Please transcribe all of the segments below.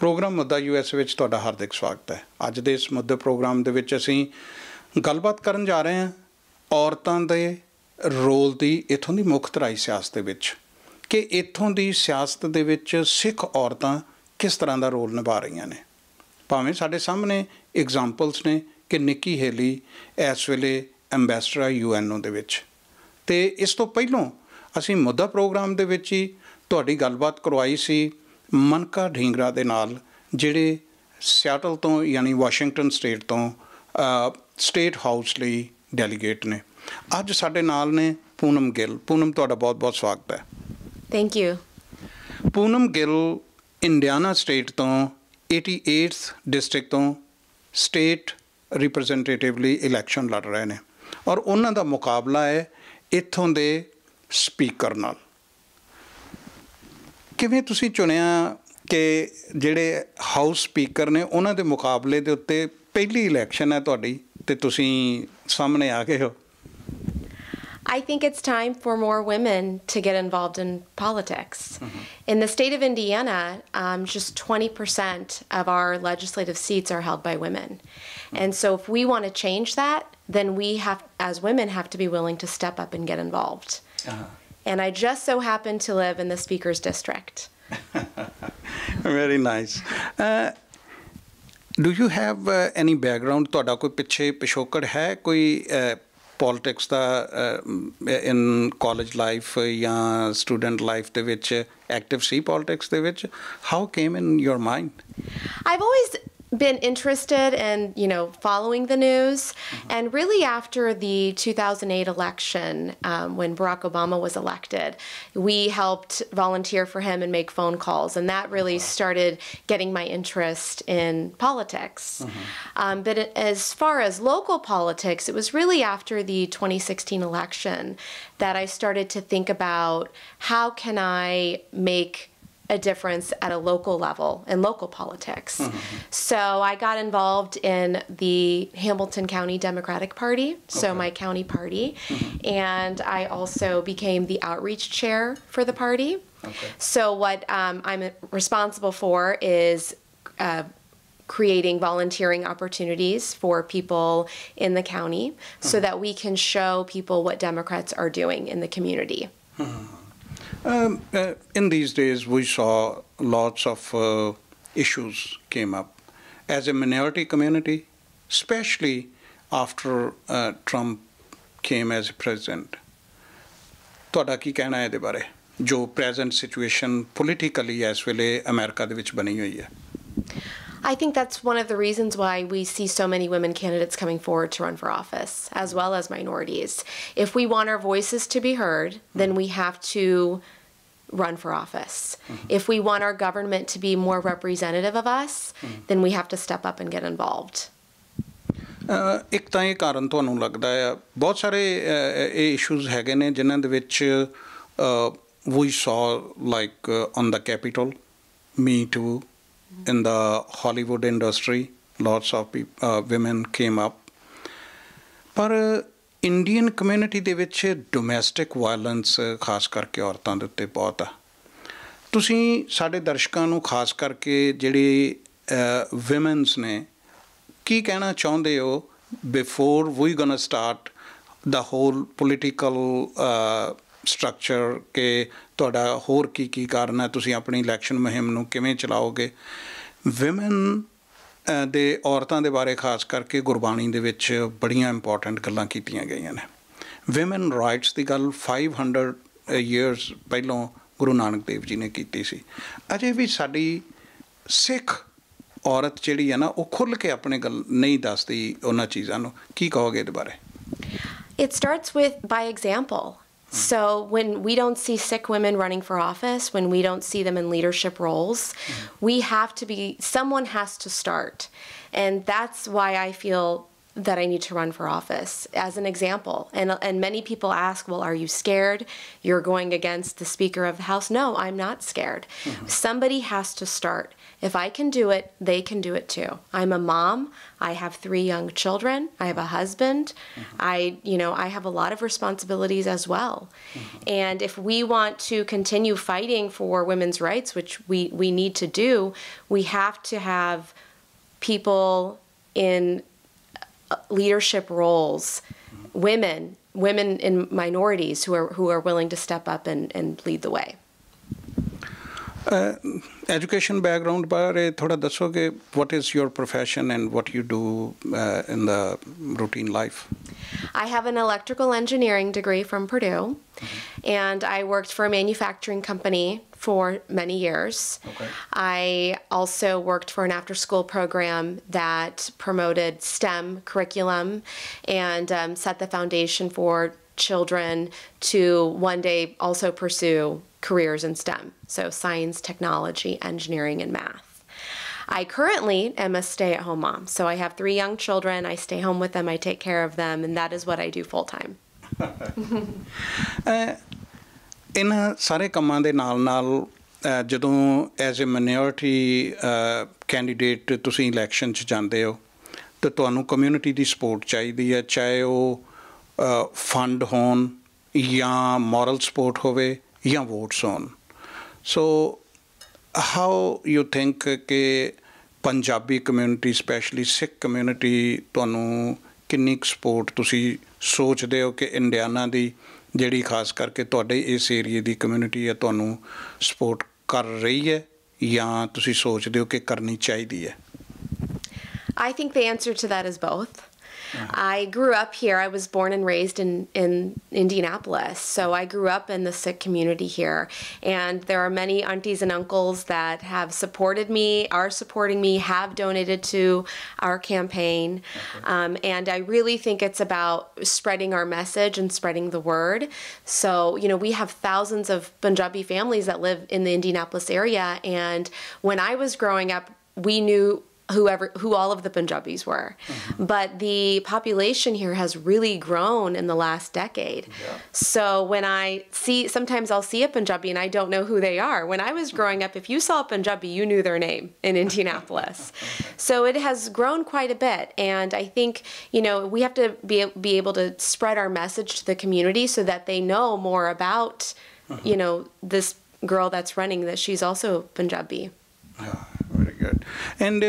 Programme मुद्दा US ਵਿੱਚ ਤੁਹਾਡਾ ਹਾਰਦਿਕ ਸਵਾਗਤ ਹੈ। ਅੱਜ ਦੇ ਇਸ ਮੁੱਦੇ ਪ੍ਰੋਗਰਾਮ ਦੇ ਵਿੱਚ ਅਸੀਂ ਗੱਲਬਾਤ ਕਰਨ ਜਾ ਰਹੇ ਹਾਂ ਔਰਤਾਂ ਦੇ ਰੋਲ ਦੀ ਇੱਥੋਂ ਦੀ ਮੁੱਖ ਧਰਾਈ ਸਿਆਸਤ ਦੇ ਵਿੱਚ ਕਿ ਇੱਥੋਂ ਦੀ ਸਿਆਸਤ ਦੇ ਵਿੱਚ ਸਿੱਖ ਔਰਤਾਂ ਕਿਸ ਤਰ੍ਹਾਂ ਦਾ ਰੋਲ ਨਿਭਾ ਰਹੀਆਂ ਨੇ। ਭਾਵੇਂ ਸਾਡੇ ਸਾਹਮਣੇ ਐਗਜ਼ਾਮਪਲਸ ਨੇ ਕਿ ਨਿੱਕੀ ਹੇਲੀ ਇਸ ਵੇਲੇ ਐਂਬੈਸਡਰ ਯੂਐਨਓ ਦੇ ਵਿੱਚ, ਅਤੇ ਇਸ ਤੋਂ ਪਹਿਲਾਂ ਅਸੀਂ ਮੁੱਦਾ ਪ੍ਰੋਗਰਾਮ ਦੇ ਵਿੱਚ ਹੀ ਤੁਹਾਡੀ ਗੱਲਬਾਤ ਕਰਵਾਈ ਸੀ ਮਨਕਾ ਢੀਂਗਰਾ ਦੇ ਨਾਲ, ਜਿਹੜੇ ਸਿਆਟਲ ਤੋਂ ਯਾਨੀ ਵਾਸ਼ਿੰਗਟਨ ਸਟੇਟ ਤੋਂ ਸਟੇਟ ਹਾਊਸ ਲਈ ਡੈਲੀਗੇਟ ਨੇ। ਅੱਜ ਸਾਡੇ ਨਾਲ ਨੇ ਪੂਨਮ ਗਿੱਲ। ਪੂਨਮ, ਤੁਹਾਡਾ ਬਹੁਤ ਬਹੁਤ ਸਵਾਗਤ ਹੈ। Thank you. Poonam Gill Indiana state ਤੋਂ 88th ਡਿਸਟ੍ਰਿਕਟ ਤੋਂ ਸਟੇਟ ਰਿਪਰੈਜ਼ੈਂਟੇਟਿਵ ਲਈ ਇਲੈਕਸ਼ਨ ਲੜ ਰਹੇ ਨੇ ਔਰ ਉਹਨਾਂ ਦਾ ਮੁਕਾਬਲਾ ਹੈ ਇੱਥੋਂ ਦੇ ਸਪੀਕਰ ਨਾਲ। ਕਿਵੇਂ ਤੁਸੀਂ ਚੁਣਿਆ ਕਿ ਜਿਹੜੇ ਹਾਊਸ ਸਪੀਕਰ ਨੇ ਉਹਨਾਂ ਦੇ ਮੁਕਾਬਲੇ ਦੇ ਉੱਤੇ ਪਹਿਲੀ ਇਲੈਕਸ਼ਨ ਹੈ ਤੁਹਾਡੀ ਅਤੇ ਤੁਸੀਂ ਸਾਹਮਣੇ ਆ ਗਏ ਹੋ? I think it's time for more women to get involved in politics. In the state of Indiana, just 20% of our legislative seats are held by women. And so if we want to change that, then we have, as women, have to be willing to step up and get involved. And I just so happen to live in the Speaker's District. Very nice. Do you have any background? ਤੁਹਾਡਾ ਕੋਈ ਪਿੱਛੇ ਪਿਛੋਕੜ ਹੈ ਕੋਈ politics ਦਾ ਇਨ college life ਜਾਂ student life ਦੇ ਵਿੱਚ active ਸੀ politics ਦੇ ਵਿੱਚ? How came in your mind? I've always been interested in, following the news. And really after the 2008 election, when Barack Obama was elected, we helped volunteer for him and make phone calls. And that really started getting my interest in politics. But as far as local politics, it was really after the 2016 election that I started to think about how can I make a difference at a local level in local politics. So I got involved in the Hamilton County Democratic Party, so my county party, and I also became the outreach chair for the party. So what I'm responsible for is creating volunteering opportunities for people in the county so that we can show people what Democrats are doing in the community. In these days, we saw lots of issues came up. As a minority community, especially after Trump came as president. ਤੁਹਾਡਾ ਕੀ ਕਹਿਣਾ ਹੈ ਇਹਦੇ ਬਾਰੇ ਜੋ present situation politically ਇਸ ਵੇਲੇ America ਦੇ ਵਿੱਚ ਬਣੀ ਹੋਈ ਹੈ? I think that's one of the reasons why we see so many women candidates coming forward to run for office, as well as minorities. If we want our voices to be heard, then we have to run for office. If we want our government to be more representative of us, then we have to step up and get involved. ਇੱਕ ਤਾਂ ਇਹ ਕਾਰਨ ਤੁਹਾਨੂੰ ਲੱਗਦਾ ਹੈ ਬਹੁਤ ਸਾਰੇ ਇਹ ਇਸ਼ੂਜ਼ ਹੈਗੇ ਨੇ ਜਿਨ੍ਹਾਂ ਦੇ ਵਿੱਚ we saw like on the Capitol, Me Too, in the Hollywood industry, lots of women came up. ਪਰ ਇੰਡੀਅਨ ਕਮਿਊਨਿਟੀ ਦੇ ਵਿੱਚ ਡੋਮੈਸਟਿਕ ਵਾਇਲੈਂਸ ਖਾਸ ਕਰਕੇ ਔਰਤਾਂ ਦੇ ਉੱਤੇ ਬਹੁਤ ਆ। ਤੁਸੀਂ ਸਾਡੇ ਦਰਸ਼ਕਾਂ ਨੂੰ ਖਾਸ ਕਰਕੇ ਜਿਹੜੇ ਵਿਮਨਸ ਨੇ ਕੀ ਕਹਿਣਾ ਚਾਹੁੰਦੇ ਹੋ before we gonna start the whole political structure ਕਿ ਤੁਹਾਡਾ ਹੋਰ ਕੀ ਕੀ ਕਾਰਨ ਹੈ, ਤੁਸੀਂ ਆਪਣੀ ਇਲੈਕਸ਼ਨ ਮੁਹਿੰਮ ਨੂੰ ਕਿਵੇਂ ਚਲਾਓਗੇ? ਵਿਮਨ ਦੇ ਔਰਤਾਂ ਦੇ ਬਾਰੇ ਖਾਸ ਕਰਕੇ ਗੁਰਬਾਣੀ ਦੇ ਵਿੱਚ ਬੜੀਆਂ ਇੰਪੋਰਟੈਂਟ ਗੱਲਾਂ ਕੀਤੀਆਂ ਗਈਆਂ ਨੇ। ਵਿਮਨ ਰਾਈਟਸ ਦੀ ਗੱਲ 500 years ਪਹਿਲੋਂ ਗੁਰੂ ਨਾਨਕ ਦੇਵ ਜੀ ਨੇ ਕੀਤੀ ਸੀ। ਅਜੇ ਵੀ ਸਾਡੀ ਸਿੱਖ ਔਰਤ ਜਿਹੜੀ ਹੈ ਨਾ ਉਹ ਖੁੱਲ੍ਹ ਕੇ ਆਪਣੇ ਗੱਲ ਨਹੀਂ ਦੱਸਦੀ ਉਹਨਾਂ ਚੀਜ਼ਾਂ ਨੂੰ। ਕੀ ਕਹੋਗੇ ਇਹਦੇ ਬਾਰੇ? It starts with by example. So when we don't see Sikh women running for office, when we don't see them in leadership roles, we have to be, someone has to start. And that's why I feel that I need to run for office, as an example. And many people ask, well, are you scared? You're going against the Speaker of the House. No, I'm not scared. Somebody has to start. If I can do it, they can do it too. I'm a mom. I have 3 young children. I have a husband. I have a lot of responsibilities as well. And if we want to continue fighting for women's rights, which we need to do, we have to have people in leadership roles, women in minorities who are willing to step up and lead the way. Education background बारे थोड़ा दसोगे, what is your profession and what you do in the routine life? I have an electrical engineering degree from Purdue, and I worked for a manufacturing company for many years. Okay. I also worked for an after-school program that promoted STEM curriculum and set the foundation for children to one day also pursue careers in STEM, so science, technology, engineering, and math. I currently am a stay-at-home mom, so I have 3 young children. I stay home with them, I take care of them, and that is what I do full-time. ਇਹਨਾਂ ਸਾਰੇ ਕੰਮਾਂ ਦੇ ਨਾਲ ਜਦੋਂ as a minority candidate ਤੁਸੀਂ election 'ਚ ਜਾਂਦੇ ਹੋ ਤਾਂ ਤੁਹਾਨੂੰ ਕਮਿਊਨਿਟੀ ਦੀ ਸਪੋਰਟ ਚਾਹੀਦੀ ਹੈ, ਚਾਹੇ ਉਹ ਫੰਡ ਹੋਣ ਜਾਂ ਮੋਰਲ ਸਪੋਰਟ ਹੋਵੇ ਜਾਂ ਵੋਟਸ ਹੋਣ. ਸੋ ਹਾਊ ਯੂ ਥਿੰਕ ਕਿ ਪੰਜਾਬੀ ਕਮਿਊਨਿਟੀ ਸਪੈਸ਼ਲੀ ਸਿੱਖ ਕਮਿਊਨਿਟੀ ਤੁਹਾਨੂੰ ਕਿੰਨੀ ਕੁ ਸਪੋਰਟ ਤੁਸੀਂ ਸੋਚਦੇ ਹੋ ਕਿ ਇੰਡੀਆਨਾ ਦੀ ਜਿਹੜੀ ਖਾਸ ਕਰਕੇ ਤੁਹਾਡੇ ਇਸ ਏਰੀਏ ਦੀ ਕਮਿਊਨਿਟੀ ਹੈ ਤੁਹਾਨੂੰ ਸਪੋਰਟ ਕਰ ਰਹੀ ਹੈ ਜਾਂ ਤੁਸੀਂ ਸੋਚਦੇ ਹੋ ਕਿ ਕਰਨੀ ਚਾਹੀਦੀ ਹੈ? I think the answer to that is both. I grew up here. I was born and raised in Indianapolis. So I grew up in the Sikh community here. And there are many aunties and uncles that have supported me, are supporting me, have donated to our campaign. And I really think it's about spreading our message and spreading the word. So, we have thousands of Punjabi families that live in the Indianapolis area. And when I was growing up, we knew who all of the Punjabis were. But the population here has really grown in the last decade. Yeah. So when sometimes I'll see a Punjabi and I don't know who they are. When I was growing up, if you saw a Punjabi, you knew their name in Indianapolis. So it has grown quite a bit. And I think, we have to be able to spread our message to the community so that they know more about, this girl that's running, that she's also Punjabi. Very good. And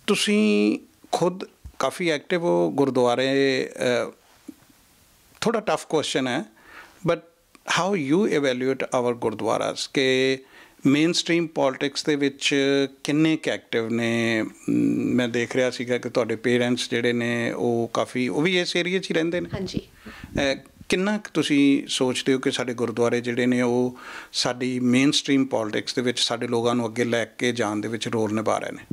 ਤੁਸੀਂ ਖੁਦ ਕਾਫੀ active ਹੋ ਗੁਰਦੁਆਰੇ. ਥੋੜਾ tough question ਹੈ but how you evaluate our gurdwaras ਕਿ main stream politics ਦੇ ਵਿੱਚ ਕਿੰਨੇ ਕੁ ਐਕਟਿਵ ਨੇ? ਮੈਂ ਦੇਖ ਰਿਹਾ ਸੀਗਾ ਕਿ ਤੁਹਾਡੇ ਪੇਰੈਂਟਸ ਜਿਹੜੇ ਨੇ ਉਹ ਵੀ ਇਸ ਏਰੀਏ 'ਚ ਹੀ ਰਹਿੰਦੇ ਨੇ. ਹਾਂਜੀ. ਕਿੰਨਾ ਕੁ ਤੁਸੀਂ ਸੋਚਦੇ ਹੋ ਕਿ ਸਾਡੇ ਗੁਰਦੁਆਰੇ ਜਿਹੜੇ ਨੇ ਉਹ ਸਾਡੀ ਮੇਨ ਸਟਰੀਮ ਪੋਲਿਟਿਕਸ ਦੇ ਵਿੱਚ ਸਾਡੇ ਲੋਕਾਂ ਨੂੰ ਅੱਗੇ ਲੈ ਕੇ ਜਾਣ ਦੇ ਵਿੱਚ ਰੋਲ ਨਿਭਾ ਰਹੇ ਨੇ?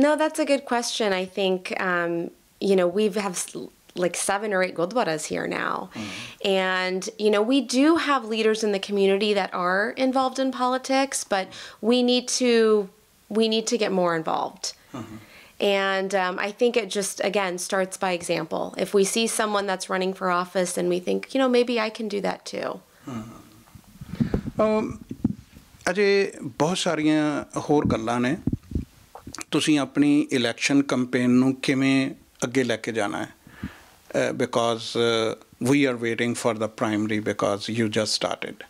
No, that's a good question. I think, we have like 7 or 8 gurdwaras here now. And, we do have leaders in the community that are involved in politics, but we need to get more involved. And I think it just, again, starts by example. If we see someone that's running for office and we think, maybe I can do that too. ਅਜੇ ਬਹੁਤ ਸਾਰੀਆਂ ਹੋਰ ਗੱਲਾਂ ਨੇ. ਤੁਸੀਂ ਆਪਣੀ election campaign ਨੂੰ ਕਿਵੇਂ ਅੱਗੇ ਲੈ ਕੇ ਜਾਣਾ ਹੈ? Because we are waiting for the primary because you just started.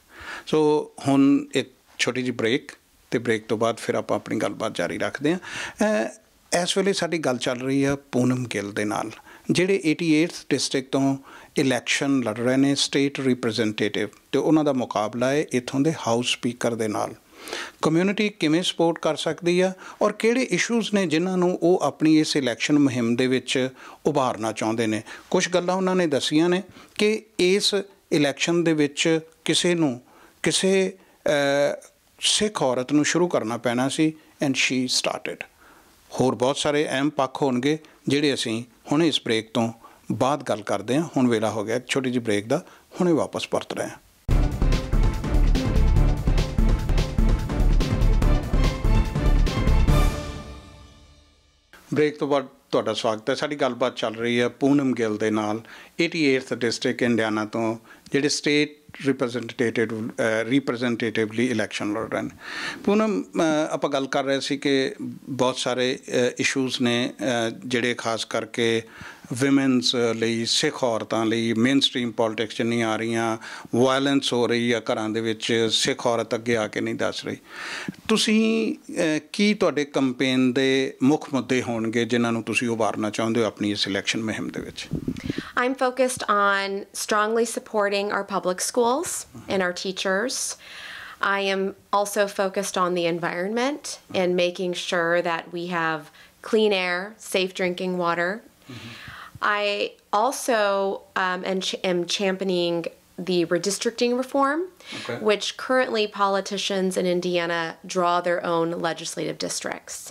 So ਹੁਣ ਇੱਕ ਛੋਟੀ ਜਿਹੀ ਬ੍ਰੇਕ, ਅਤੇ ਬ੍ਰੇਕ ਤੋਂ ਬਾਅਦ ਫਿਰ ਆਪਾਂ ਆਪਣੀ ਗੱਲਬਾਤ ਜਾਰੀ ਰੱਖਦੇ ਹਾਂ. ਇਸ ਵੇਲੇ ਸਾਡੀ ਗੱਲ ਚੱਲ ਰਹੀ ਆ ਪੂਨਮ ਗਿੱਲ ਦੇ ਨਾਲ, ਜਿਹੜੇ 88th ਡਿਸਟ੍ਰਿਕਟ ਤੋਂ ਇਲੈਕਸ਼ਨ ਲੜ ਰਹੇ ਨੇ ਸਟੇਟ ਰਿਪਰੈਜ਼ੈਂਟੇਟਿਵ, ਅਤੇ ਉਹਨਾਂ ਦਾ ਮੁਕਾਬਲਾ ਹੈ ਇੱਥੋਂ ਦੇ ਹਾਊਸ ਸਪੀਕਰ ਦੇ ਨਾਲ. ਕਮਿਊਨਿਟੀ ਕਿਵੇਂ ਸਪੋਰਟ ਕਰ ਸਕਦੀ ਆ ਔਰ ਕਿਹੜੇ ਇਸ਼ੂਜ਼ ਨੇ ਜਿਨ੍ਹਾਂ ਨੂੰ ਉਹ ਆਪਣੀ ਇਸ ਇਲੈਕਸ਼ਨ ਮੁਹਿੰਮ ਦੇ ਵਿੱਚ ਉਭਾਰਨਾ ਚਾਹੁੰਦੇ ਨੇ? ਕੁਛ ਗੱਲਾਂ ਉਹਨਾਂ ਨੇ ਦੱਸੀਆਂ ਨੇ ਕਿ ਇਸ ਇਲੈਕਸ਼ਨ ਦੇ ਵਿੱਚ ਕਿਸੇ ਸਿੱਖ ਔਰਤ ਨੂੰ ਸ਼ੁਰੂ ਕਰਨਾ ਪੈਣਾ ਸੀ ਐਂਡ ਸ਼ੀ ਸਟਾਰਟਡ. ਹੋਰ ਬਹੁਤ ਸਾਰੇ ਅਹਿਮ ਪੱਖ ਹੋਣਗੇ ਜਿਹੜੇ ਅਸੀਂ ਹੁਣ ਇਸ ਬ੍ਰੇਕ ਤੋਂ ਬਾਅਦ ਗੱਲ ਕਰਦੇ ਹਾਂ. ਹੁਣ ਵੇਲਾ ਹੋ ਗਿਆ ਇੱਕ ਛੋਟੀ ਜਿਹੀ ਬ੍ਰੇਕ ਦਾ, ਹੁਣੇ ਵਾਪਸ ਪਰਤ ਰਹੇ ਹਾਂ. ਬ੍ਰੇਕ ਤੋਂ ਬਾਅਦ ਤੁਹਾਡਾ ਸਵਾਗਤ ਹੈ। ਸਾਡੀ ਗੱਲਬਾਤ ਚੱਲ ਰਹੀ ਹੈ ਪੂਨਮ ਗਿੱਲ ਦੇ ਨਾਲ 88th ਡਿਸਟ੍ਰਿਕਟ ਇੰਡੀਆਨਾ ਤੋਂ, ਜਿਹੜੇ ਸਟੇਟ ਰਿਪਰੈਜ਼ੈਂਟੇਟਿਵਲੀ ਇਲੈਕਸ਼ਨ ਲੜ ਰਹੇ ਨੇ। ਪੂਨਮ, ਆਪਾਂ ਗੱਲ ਕਰ ਰਹੇ ਸੀ ਕਿ ਬਹੁਤ ਸਾਰੇ ਇਸ਼ੂਜ਼ ਨੇ ਜਿਹੜੇ ਖਾਸ ਕਰਕੇ ਵਿਮਨਸ ਲਈ, ਸਿੱਖ ਔਰਤਾਂ ਲਈ ਮੇਨ ਸਟਰੀਮ ਪੋਲੀਟਿਕਸ 'ਚ ਨਹੀਂ ਆ ਰਹੀਆਂ। ਵਾਇਲੈਂਸ ਹੋ ਰਹੀ ਆ ਘਰਾਂ ਦੇ ਵਿੱਚ, ਸਿੱਖ ਔਰਤ ਅੱਗੇ ਆ ਕੇ ਨਹੀਂ ਦੱਸ ਰਹੀ। ਤੁਸੀਂ ਕੀ ਤੁਹਾਡੇ ਕੰਪੇਨ ਦੇ ਮੁੱਖ ਮੁੱਦੇ ਹੋਣਗੇ ਜਿਨ੍ਹਾਂ ਨੂੰ ਤੁਸੀਂ ਉਭਾਰਨਾ ਚਾਹੁੰਦੇ ਹੋ ਆਪਣੀ ਇਸ ਇਲੈਕਸ਼ਨ ਮੁਹਿੰਮ ਦੇ ਵਿੱਚ? I'm focused on strongly supporting our public schools and our teachers. I am also focused on the environment and making sure that we have clean air, safe drinking water. I also am championing the redistricting reform, which currently politicians in Indiana draw their own legislative districts.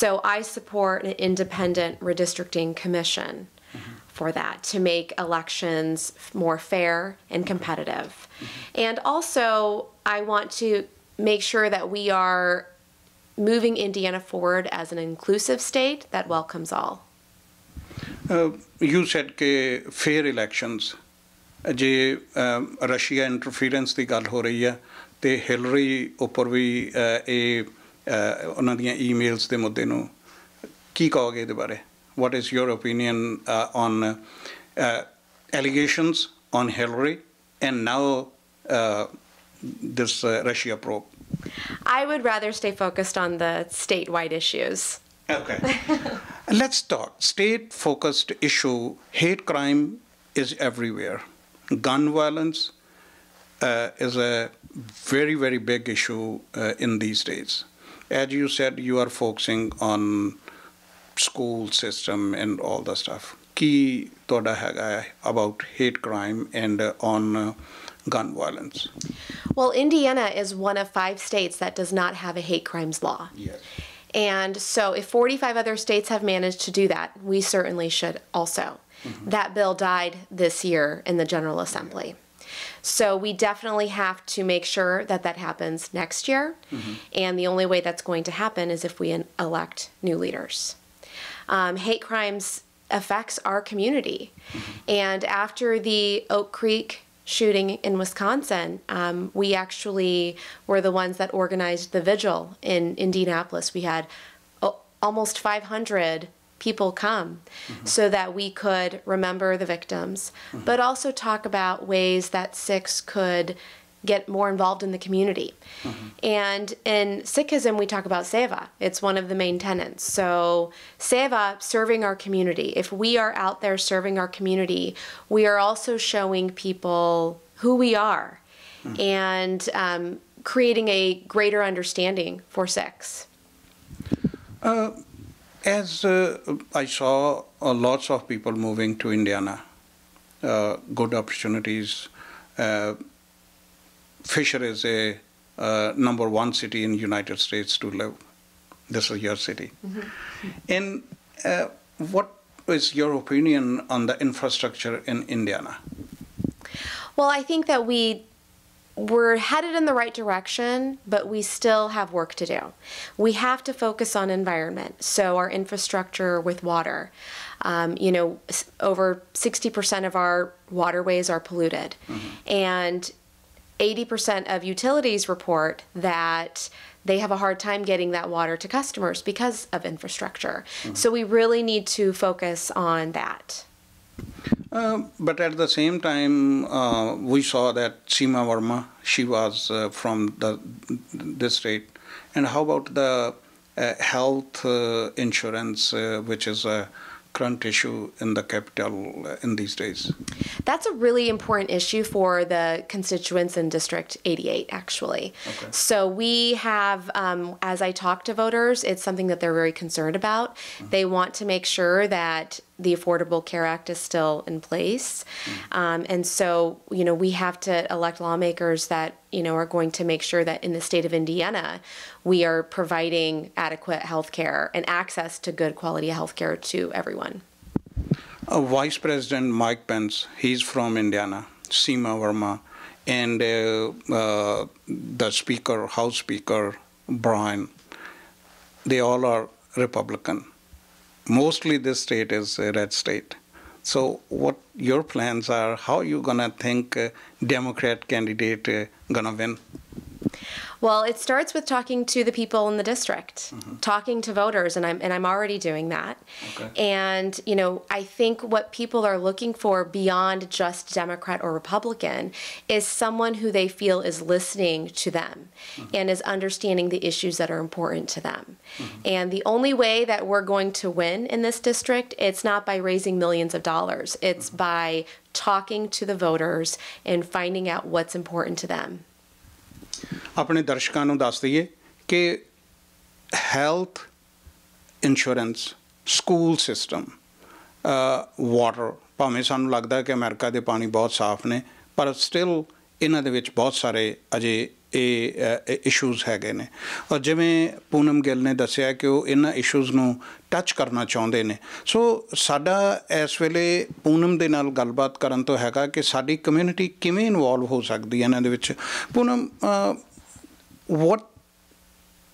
So I support an independent redistricting commission for that, to make elections more fair and competitive. And also, I want to make sure that we are moving Indiana forward as an inclusive state that welcomes all. You said ਕਿ fair elections, ਜੇ Russia interference ਦੀ ਗੱਲ ਹੋ ਰਹੀ ਹੈ ਅਤੇ Hillary ਉੱਪਰ ਵੀ ਇਹ ਉਹਨਾਂ ਦੀਆਂ ਈਮੇਲਸ ਦੇ ਮੁੱਦੇ ਨੂੰ ਕੀ ਕਹੋਗੇ ਇਹਦੇ ਬਾਰੇ? What is your opinion on allegations on Hillary and now this Russia probe? I would rather stay focused on the statewide issues. Okay. Let's talk. State-focused issue, hate crime is everywhere. Gun violence is a very, very big issue in these days. As you said, you are focusing on school system and all the stuff. Ki toda hai about hate crime and on gun violence? Well, Indiana is one of 5 states that does not have a hate crimes law. Yes. And so if 45 other states have managed to do that, we certainly should also. That bill died this year in the General Assembly. So we definitely have to make sure that that happens next year. And the only way that's going to happen is if we elect new leaders. Hate crimes affects our community. And after the Oak Creek shooting in Wisconsin, we actually were the ones that organized the vigil in Indianapolis. We had almost 500 people come so that we could remember the victims, but also talk about ways that Sikhs could get more involved in the community. And in Sikhism, we talk about seva. It's one of the main tenets. So seva, serving our community. If we are out there serving our community, we are also showing people who we are and creating a greater understanding for Sikhs. As I saw lots of people moving to Indiana, good opportunities. Fisher is a #1 city in the United States to live. This is your city. And what is your opinion on the infrastructure in Indiana? Well, I think that we're headed in the right direction, but we still have work to do. We have to focus on environment, so our infrastructure with water. Over 60% of our waterways are polluted, and 80% of utilities report that they have a hard time getting that water to customers because of infrastructure. So we really need to focus on that. But at the same time, we saw that Seema Verma, she was from this state. And how about the health insurance, which is a current issue in the capital in these days? That's a really important issue for the constituents in District 88, actually. So we have, as I talk to voters, it's something that they're very concerned about. They want to make sure that the Affordable Care Act is still in place. And so, we have to elect lawmakers that, are going to make sure that in the state of Indiana, we are providing adequate health care and access to good quality health care to everyone. Vice President Mike Pence, he's from Indiana, Seema Verma, and the Speaker, House Speaker, Brian, they all are Republican. mostly this state is a red state. So what your plans are, how you going to think Democrat candidate going to win? Well, it starts with talking to the people in the district, talking to voters, and I'm already doing that. Okay. And I think what people are looking for beyond just Democrat or Republican is someone who they feel is listening to them and is understanding the issues that are important to them. And the only way that we're going to win in this district, it's not by raising millions of dollars. It's by talking to the voters and finding out what's important to them. ਆਪਣੇ ਦਰਸ਼ਕਾਂ ਨੂੰ ਦੱਸ ਦਈਏ ਕਿ health insurance school system water ਭਾਵੇਂ ਸਾਨੂੰ ਲੱਗਦਾ ਕਿ ਅਮਰੀਕਾ ਦੇ ਪਾਣੀ ਬਹੁਤ ਸਾਫ਼ ਨੇ ਪਰ ਸਟਿਲ ਇਹਨਾਂ ਦੇ ਵਿੱਚ ਬਹੁਤ ਸਾਰੇ ਅਜੇ ਇਹ ਇਸ਼ੂਜ਼ ਹੈਗੇ ਨੇ ਔਰ ਜਿਵੇਂ ਪੂਨਮ ਗਿੱਲ ਨੇ ਦੱਸਿਆ ਕਿ ਉਹ ਇਹਨਾਂ ਇਸ਼ੂਜ਼ ਨੂੰ ਟੱਚ ਕਰਨਾ ਚਾਹੁੰਦੇ ਨੇ ਸੋ ਸਾਡਾ ਇਸ ਵੇਲੇ ਪੂਨਮ ਦੇ ਨਾਲ ਗੱਲਬਾਤ ਕਰਨ ਤੋਂ ਹੈਗਾ ਕਿ ਸਾਡੀ ਕਮਿਊਨਿਟੀ ਕਿਵੇਂ ਇਨਵੋਲਵ ਹੋ ਸਕਦੀ ਹੈ ਇਹਨਾਂ ਦੇ ਵਿੱਚ Poonam what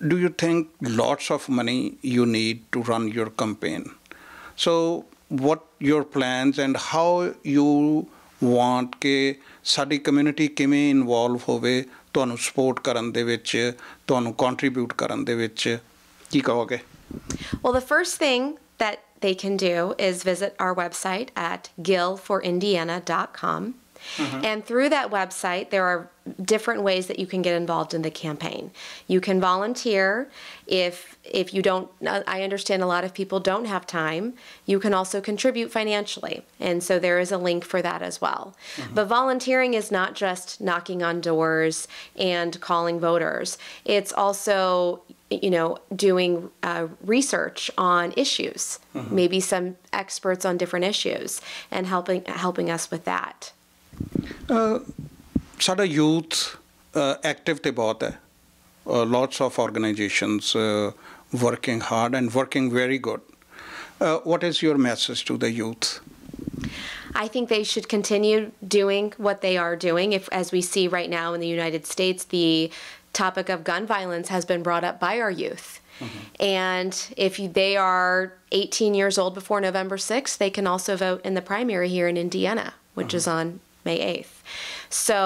do you think lots of money you need to run your campaign? So what your plans and how you want ਕਿ ਸਾਡੀ ਕਮਿਊਨਿਟੀ ਕਿਵੇਂ ਇਨਵੋਲਵ ਹੋਵੇ ਤੁਹਾਨੂੰ ਸਪੋਰਟ ਕਰਨ ਦੇ ਵਿੱਚ ਤੁਹਾਨੂੰ ਕੰਟਰੀਬਿਊਟ ਕਰਨ ਦੇ ਵਿੱਚ ਕੀ ਕਹੋਗੇ? Well, the first thing that they can do is visit our website at gillforindiana.com. And through that website, there are different ways that you can get involved in the campaign. You can volunteer if you don't. I understand a lot of people don't have time. You can also contribute financially, and so there is a link for that as well. But volunteering is not just knocking on doors and calling voters. It's also doing research on issues, maybe some experts on different issues, and helping us with that. ਸਾਡਾ youth active ਤੇ ਬਹੁਤ ਹੈ lots of organizations working hard and working very good. What is your message to the youth? I think they should continue doing what they are doing. As we see right now in the United States, the topic of gun violence has been brought up by our youth. And if they are 18 years old before November 6th, they can also vote in the primary here in Indiana, which is on May 8th. So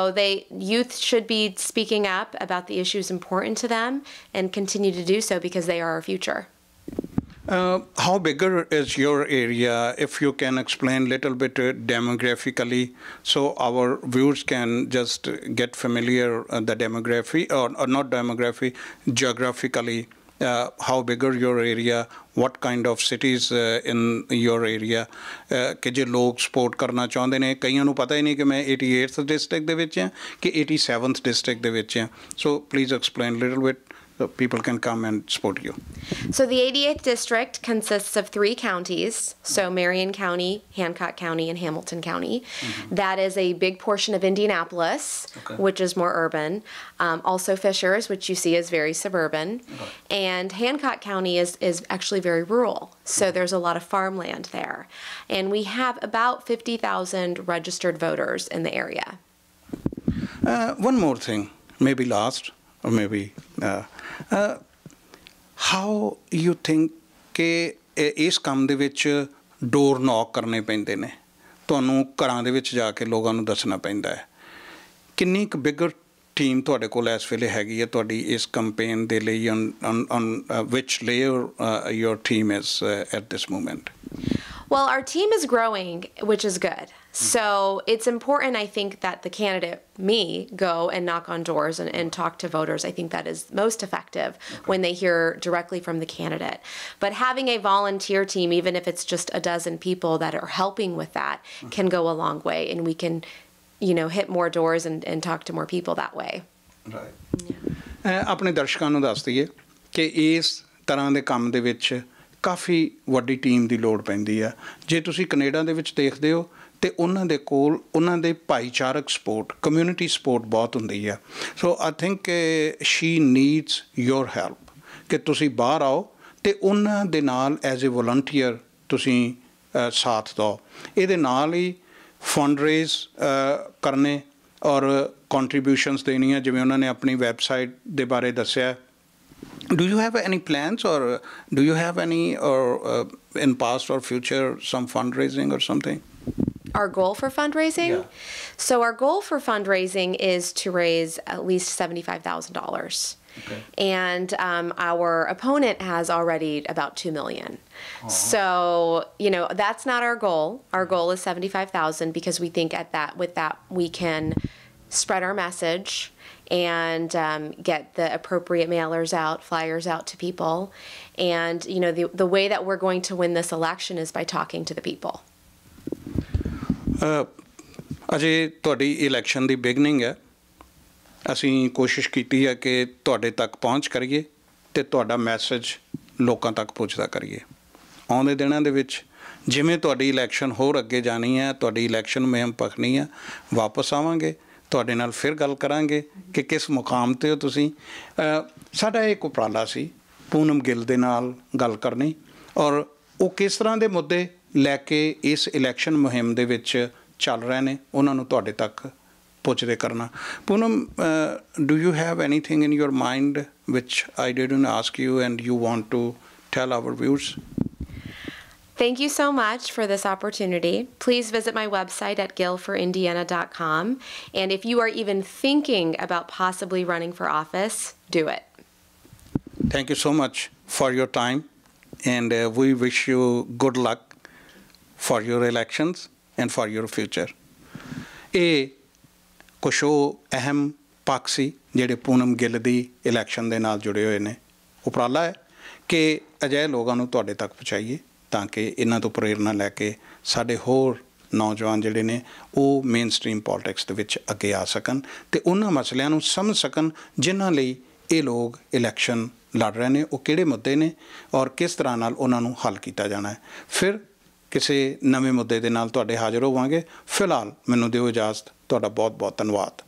youth should be speaking up about the issues important to them and continue to do so because they are our future. How bigger is your area, if you can explain a little bit demographically so our viewers can just get familiar the demography or not demography, geographically? How bigger your area, what kind of cities in your area ਕਿ ਜੇ ਲੋਕ support ਕਰਨਾ ਚਾਹੁੰਦੇ ਨੇ ਕਈਆਂ ਨੂੰ ਪਤਾ ਹੀ ਨਹੀਂ ਕਿ ਮੈਂ 88th district ਦੇ ਵਿੱਚ ਹਾਂ ਕਿ 87th district ਦੇ ਵਿੱਚ ਹਾਂ so please explain a little bit so people can come and support you. So the 88th district consists of 3 counties, so Marion County, Hancock County, and Hamilton County. That is a big portion of Indianapolis, which is more urban. Also Fishers, which you see is very suburban. And Hancock County is actually very rural, so there's a lot of farmland there. And we have about 50,000 registered voters in the area. One more thing, maybe last, or maybe how you think ਕਿ ਇਸ ਕੰਮ ਦੇ ਵਿੱਚ ਡੋਰ ਨੌਕ ਕਰਨੇ ਪੈਂਦੇ ਨੇ ਤੁਹਾਨੂੰ ਘਰਾਂ ਦੇ ਵਿੱਚ ਜਾ ਕੇ ਲੋਕਾਂ ਨੂੰ ਦੱਸਣਾ ਪੈਂਦਾ ਹੈ ਕਿੰਨੀ ਕੁ ਬਿਗਰ ਟੀਮ ਤੁਹਾਡੇ ਕੋਲ ਇਸ ਵੇਲੇ ਹੈਗੀ ਹੈ ਤੁਹਾਡੀ ਇਸ ਕੰਪੇਨ ਦੇ ਲਈ on which layer your team is at this moment? Well, our team is growing, which is good. So it's important, I think, that the candidate, me, go and knock on doors and talk to voters. I think that is most effective when they hear directly from the candidate. But having a volunteer team, even if it's just a dozen people that are helping with that, can go a long way. And we can, hit more doors and talk to more people that way. Right. ਆਪਣੇ ਦਰਸ਼ਕਾਂ ਨੂੰ ਦੱਸ ਦਈਏ ਕਿ ਇਸ ਤਰ੍ਹਾਂ ਦੇ ਕੰਮ ਦੇ ਵਿੱਚ ਕਾਫੀ ਵੱਡੀ ਟੀਮ ਦੀ ਲੋੜ ਪੈਂਦੀ ਆ ਜੇ ਤੁਸੀਂ ਕੈਨੇਡਾ ਦੇ ਵਿੱਚ ਦੇਖਦੇ ਹੋ ਤੇ ਉਹਨਾਂ ਦੇ ਕੋਲ ਉਹਨਾਂ ਦੇ ਭਾਈਚਾਰਕ ਸਪੋਰਟ ਕਮਿਊਨਿਟੀ ਸਪੋਰਟ ਬਹੁਤ ਹੁੰਦੀ ਆ so I think she needs your help ਕਿ ਤੁਸੀਂ ਬਾਹਰ ਆਓ ਤੇ ਉਹਨਾਂ ਦੇ ਨਾਲ ਐਜ਼ ਏ ਵੋਲੰਟੀਅਰ ਤੁਸੀਂ ਸਾਥ ਦਿਓ ਇਹਦੇ ਨਾਲ ਹੀ ਫੰਡ ਰੇਜ਼ ਕਰਨੇ ਔਰ ਕੰਟਰੀਬਿਊਸ਼ਨਸ ਦੇਣੀਆਂ ਜਿਵੇਂ ਉਹਨਾਂ ਨੇ ਆਪਣੀ ਵੈਬਸਾਈਟ ਦੇ ਬਾਰੇ ਦੱਸਿਆ Do you have any plans, or do you have any, or in past or future, some fundraising or something? Our goal for fundraising? Yeah. So our goal for fundraising is to raise at least $75,000. Okay. And our opponent has already about 2 million. So, you know, that's not our goal. Our goal is 75,000 because we think with that we can spread our message and get the appropriate mailers out, flyers out to people. And, you know, the way that we're going to win this election is by talking to the people. ਅਜੇ ਤੁਹਾਡੀ election ਦੀ beginning ਹੈ। ਅਸੀਂ ਕੋਸ਼ਿਸ਼ ਕੀਤੀ ਹੈ ਕਿ ਤੁਹਾਡੇ ਤੱਕ ਪਹੁੰਚ ਕਰੀਏ ਅਤੇ ਤੁਹਾਡਾ ਮੈਸੇਜ ਲੋਕਾਂ ਤੱਕ ਪਹੁੰਚਦਾ ਕਰੀਏ। ਆਉਂਦੇ ਦਿਨਾਂ ਦੇ ਵਿੱਚ ਜਿਵੇਂ ਤੁਹਾਡੀ ਇਲੈਕਸ਼ਨ ਹੋਰ ਅੱਗੇ ਜਾਣੀ ਹੈ, ਤੁਹਾਡੀ ਇਲੈਕਸ਼ਨ ਮੁਹਿੰਮ ਭਖਣੀ ਹੈ, ਵਾਪਸ ਆਵਾਂਗੇ, ਤੁਹਾਡੇ ਨਾਲ ਫਿਰ ਗੱਲ ਕਰਾਂਗੇ ਕਿ ਕਿਸ ਮੁਕਾਮ 'ਤੇ ਹੋ ਤੁਸੀਂ। ਸਾਡਾ ਇੱਕ ਉਪਰਾਲਾ ਸੀ ਪੂਨਮ ਗਿੱਲ ਦੇ ਨਾਲ ਗੱਲ ਕਰਨੀ, ਔਰ ਉਹ ਕਿਸ ਤਰ੍ਹਾਂ ਦੇ ਮੁੱਦੇ ਲੈ ਕੇ ਇਸ ਇਲੈਕਸ਼ਨ ਮੁਹਿੰਮ ਦੇ ਵਿੱਚ ਚੱਲ ਰਹੇ ਨੇ ਉਹਨਾਂ ਨੂੰ ਤੁਹਾਡੇ ਤੱਕ ਪੁੱਛਦੇ ਕਰਨਾ। Poonam, do you have anything in your mind which I didn't ask you and you want to tell our viewers? Thank you so much for this opportunity. Please visit my website at gillforindiana.com. And if you are even thinking about possibly running for office, do it. Thank you so much for your time, and we wish you good luck for your elections and for your future. ਇਹ ਕੁਛ ਉਹ ਅਹਿਮ ਪੱਖ ਸੀ ਜਿਹੜੇ ਪੂਨਮ ਗਿੱਲ ਦੀ election ਦੇ ਨਾਲ ਜੁੜੇ ਹੋਏ ਨੇ। ਉਪਰਾਲਾ ਹੈ ਕਿ ਅਜਿਹੇ ਲੋਕਾਂ ਨੂੰ ਤੁਹਾਡੇ ਤੱਕ ਪਹੁੰਚਾਈਏ ਤਾਂ ਕਿ ਇਹਨਾਂ ਤੋਂ ਪ੍ਰੇਰਨਾ ਲੈ ਕੇ ਸਾਡੇ ਹੋਰ ਨੌਜਵਾਨ ਜਿਹੜੇ ਨੇ ਉਹ ਮੇਨ ਸਟਰੀਮ ਪੋਲਿਟਿਕਸ ਦੇ ਵਿੱਚ ਅੱਗੇ ਆ ਸਕਣ ਅਤੇ ਉਹਨਾਂ ਮਸਲਿਆਂ ਨੂੰ ਸਮਝ ਸਕਣ ਜਿਨ੍ਹਾਂ ਲਈ ਇਹ ਲੋਕ ਇਲੈਕਸ਼ਨ ਲੜ ਰਹੇ ਨੇ, ਉਹ ਕਿਹੜੇ ਮੁੱਦੇ ਨੇ ਔਰ ਕਿਸ ਤਰ੍ਹਾਂ ਨਾਲ ਉਹਨਾਂ ਨੂੰ ਹੱਲ ਕੀਤਾ ਜਾਣਾ ਹੈ। ਫਿਰ ਕਿਸੇ ਨਵੇਂ ਮੁੱਦੇ ਦੇ ਨਾਲ ਤੁਹਾਡੇ ਹਾਜ਼ਰ ਹੋਵਾਂਗੇ। ਫਿਲਹਾਲ ਮੈਨੂੰ ਦਿਓ ਇਜਾਜ਼ਤ। ਤੁਹਾਡਾ ਬਹੁਤ ਬਹੁਤ ਧੰਨਵਾਦ।